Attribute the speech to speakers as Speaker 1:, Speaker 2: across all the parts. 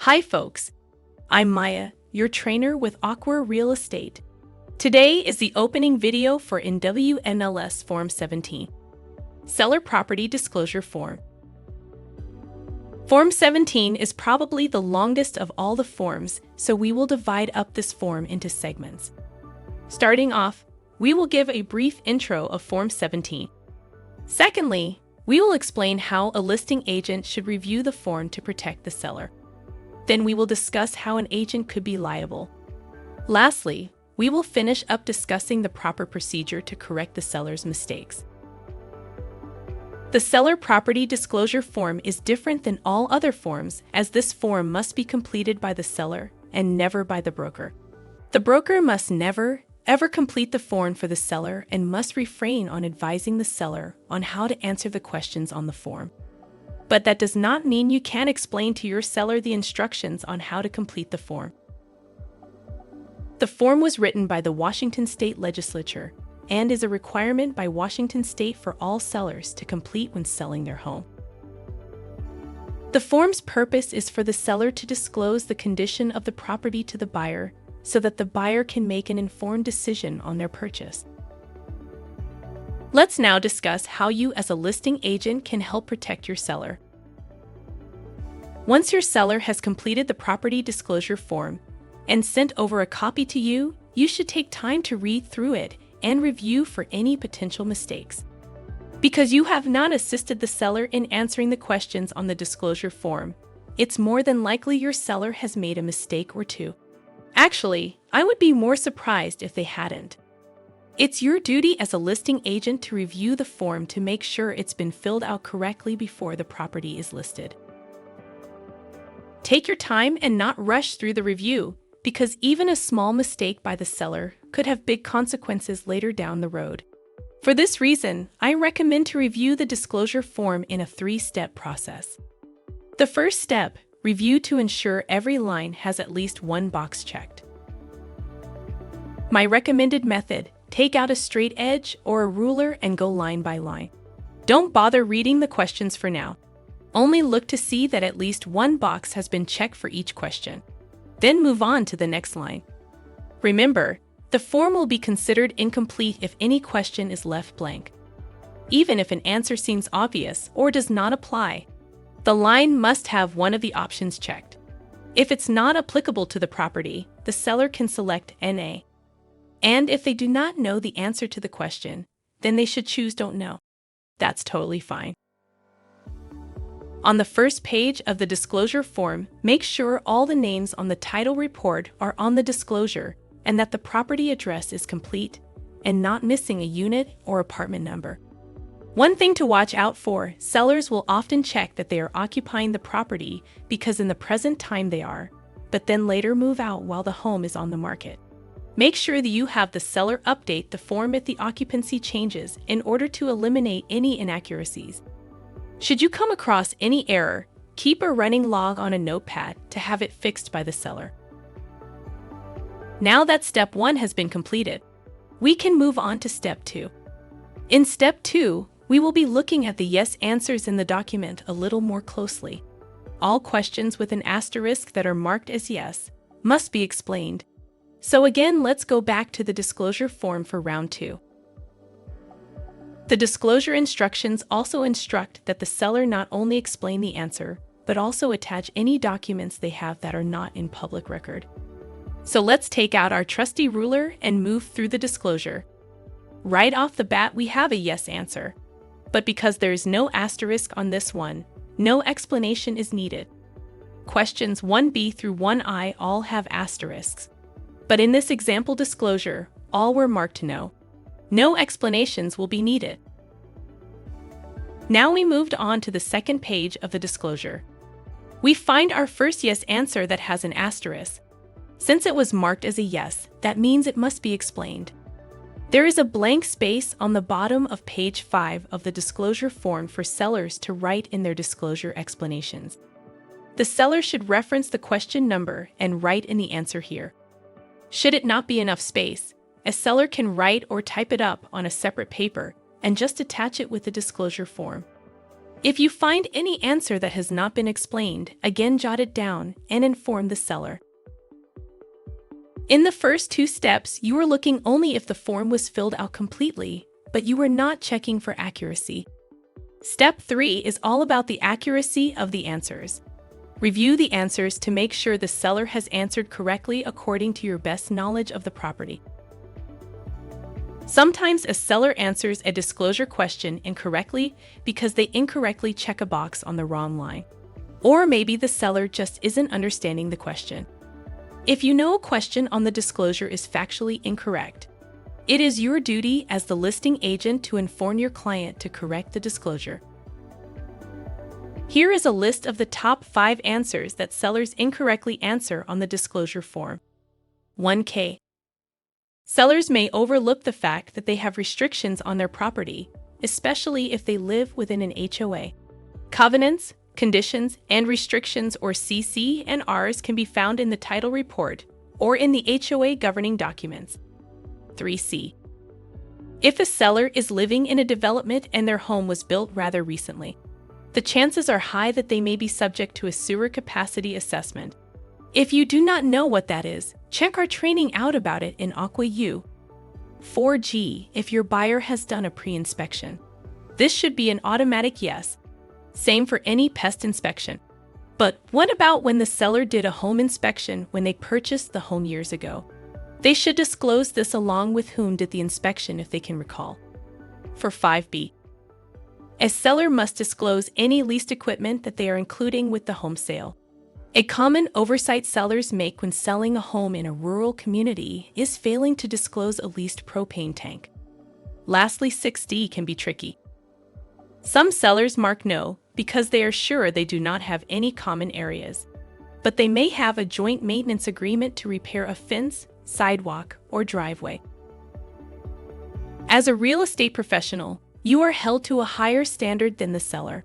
Speaker 1: Hi folks, I'm Maya, your trainer with AQUA Real Estate. Today is the opening video for NWMLS Form 17, Seller Property Disclosure Form. Form 17 is probably the longest of all the forms, so we will divide up this form into segments. Starting off, we will give a brief intro of Form 17. Secondly, we will explain how a listing agent should review the form to protect the seller. Then we will discuss how an agent could be liable. Lastly, we will finish up discussing the proper procedure to correct the seller's mistakes. The Seller Property Disclosure Form is different than all other forms, as this form must be completed by the seller and never by the broker. The broker must never, ever complete the form for the seller and must refrain on advising the seller on how to answer the questions on the form. But that does not mean you can't explain to your seller the instructions on how to complete the form. The form was written by the Washington State Legislature and is a requirement by Washington State for all sellers to complete when selling their home. The form's purpose is for the seller to disclose the condition of the property to the buyer so that the buyer can make an informed decision on their purchase. Let's now discuss how you as a listing agent can help protect your seller. Once your seller has completed the property disclosure form and sent over a copy to you, you should take time to read through it and review for any potential mistakes. Because you have not assisted the seller in answering the questions on the disclosure form, it's more than likely your seller has made a mistake or two. Actually, I would be more surprised if they hadn't. It's your duty as a listing agent to review the form to make sure it's been filled out correctly before the property is listed. Take your time and not rush through the review, because even a small mistake by the seller could have big consequences later down the road. For this reason, I recommend to review the disclosure form in a 3-step process. The first step, review to ensure every line has at least one box checked. My recommended method, take out a straight edge or a ruler and go line by line. Don't bother reading the questions for now. Only look to see that at least one box has been checked for each question. Then move on to the next line. Remember, the form will be considered incomplete if any question is left blank. Even if an answer seems obvious or does not apply, the line must have one of the options checked. If it's not applicable to the property, the seller can select NA. And if they do not know the answer to the question, then they should choose Don't Know. That's totally fine. On the first page of the disclosure form, make sure all the names on the title report are on the disclosure and that the property address is complete and not missing a unit or apartment number. One thing to watch out for, sellers will often check that they are occupying the property because in the present time they are, but then later move out while the home is on the market. Make sure that you have the seller update the form if the occupancy changes in order to eliminate any inaccuracies. Should you come across any error, keep a running log on a notepad to have it fixed by the seller. Now that step 1 has been completed, we can move on to step 2. In step 2, we will be looking at the yes answers in the document a little more closely. All questions with an asterisk that are marked as yes must be explained. So again, let's go back to the disclosure form for round 2. The disclosure instructions also instruct that the seller not only explain the answer, but also attach any documents they have that are not in public record. So let's take out our trusty ruler and move through the disclosure. Right off the bat, we have a yes answer. But because there is no asterisk on this one, no explanation is needed. Questions 1B through 1I all have asterisks. But in this example disclosure, all were marked no. No explanations will be needed. Now we moved on to the second page of the disclosure. We find our first yes answer that has an asterisk. Since it was marked as a yes, that means it must be explained. There is a blank space on the bottom of page 5 of the disclosure form for sellers to write in their disclosure explanations. The seller should reference the question number and write in the answer here. Should it not be enough space, a seller can write or type it up on a separate paper and just attach it with the disclosure form. If you find any answer that has not been explained, again jot it down and inform the seller. In the first 2 steps, you are looking only if the form was filled out completely, but you are not checking for accuracy. Step 3 is all about the accuracy of the answers. Review the answers to make sure the seller has answered correctly according to your best knowledge of the property. Sometimes a seller answers a disclosure question incorrectly because they incorrectly check a box on the wrong line. Or maybe the seller just isn't understanding the question. If you know a question on the disclosure is factually incorrect, it is your duty as the listing agent to inform your client to correct the disclosure. Here is a list of the top 5 answers that sellers incorrectly answer on the disclosure form. 1K. Sellers may overlook the fact that they have restrictions on their property, especially if they live within an HOA. Covenants, conditions, and restrictions, or CC and Rs, can be found in the title report or in the HOA governing documents. 3C. If a seller is living in a development and their home was built rather recently, the chances are high that they may be subject to a sewer capacity assessment. If you do not know what that is, check our training out about it in AQUA. 4G. If your buyer has done a pre-inspection, this should be an automatic yes. Same for any pest inspection. But what about when the seller did a home inspection when they purchased the home years ago? They should disclose this along with whom did the inspection if they can recall. For 5B. A seller must disclose any leased equipment that they are including with the home sale. A common oversight sellers make when selling a home in a rural community is failing to disclose a leased propane tank. Lastly, 6D can be tricky. Some sellers mark no because they are sure they do not have any common areas, but they may have a joint maintenance agreement to repair a fence, sidewalk, or driveway. As a real estate professional, you are held to a higher standard than the seller.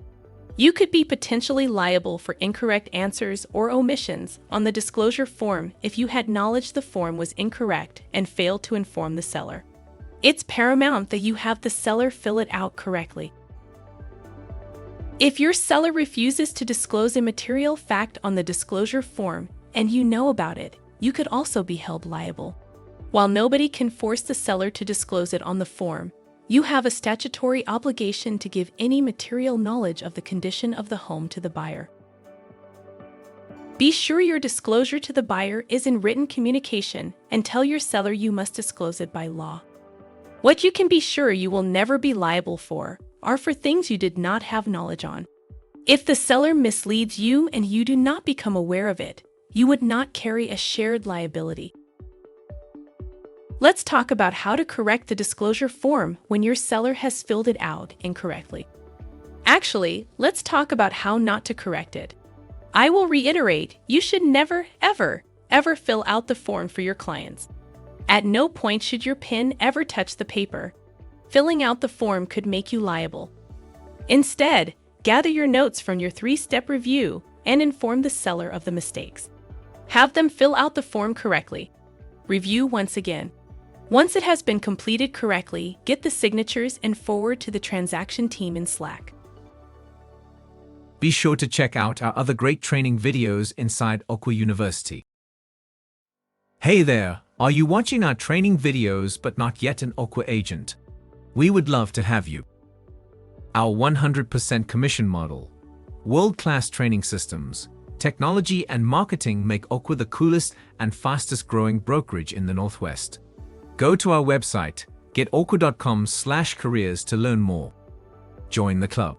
Speaker 1: You could be potentially liable for incorrect answers or omissions on the disclosure form if you had knowledge the form was incorrect and failed to inform the seller. It's paramount that you have the seller fill it out correctly. If your seller refuses to disclose a material fact on the disclosure form and you know about it, you could also be held liable. While nobody can force the seller to disclose it on the form, you have a statutory obligation to give any material knowledge of the condition of the home to the buyer. Be sure your disclosure to the buyer is in written communication and tell your seller you must disclose it by law. What you can be sure you will never be liable for are for things you did not have knowledge on. If the seller misleads you and you do not become aware of it, you would not carry a shared liability. Let's talk about how to correct the disclosure form when your seller has filled it out incorrectly. Actually, let's talk about how not to correct it. I will reiterate, you should never, ever fill out the form for your clients. At no point should your pen ever touch the paper. Filling out the form could make you liable. Instead, gather your notes from your 3-step review and inform the seller of the mistakes. Have them fill out the form correctly. Review once again. Once it has been completed correctly, get the signatures and forward to the transaction team in Slack.
Speaker 2: Be sure to check out our other great training videos inside AQUA University. Hey there, are you watching our training videos but not yet an AQUA agent? We would love to have you. Our 100% commission model, world-class training systems, technology and marketing make AQUA the coolest and fastest growing brokerage in the Northwest. Go to our website, getaqua.com/careers to learn more. Join the club.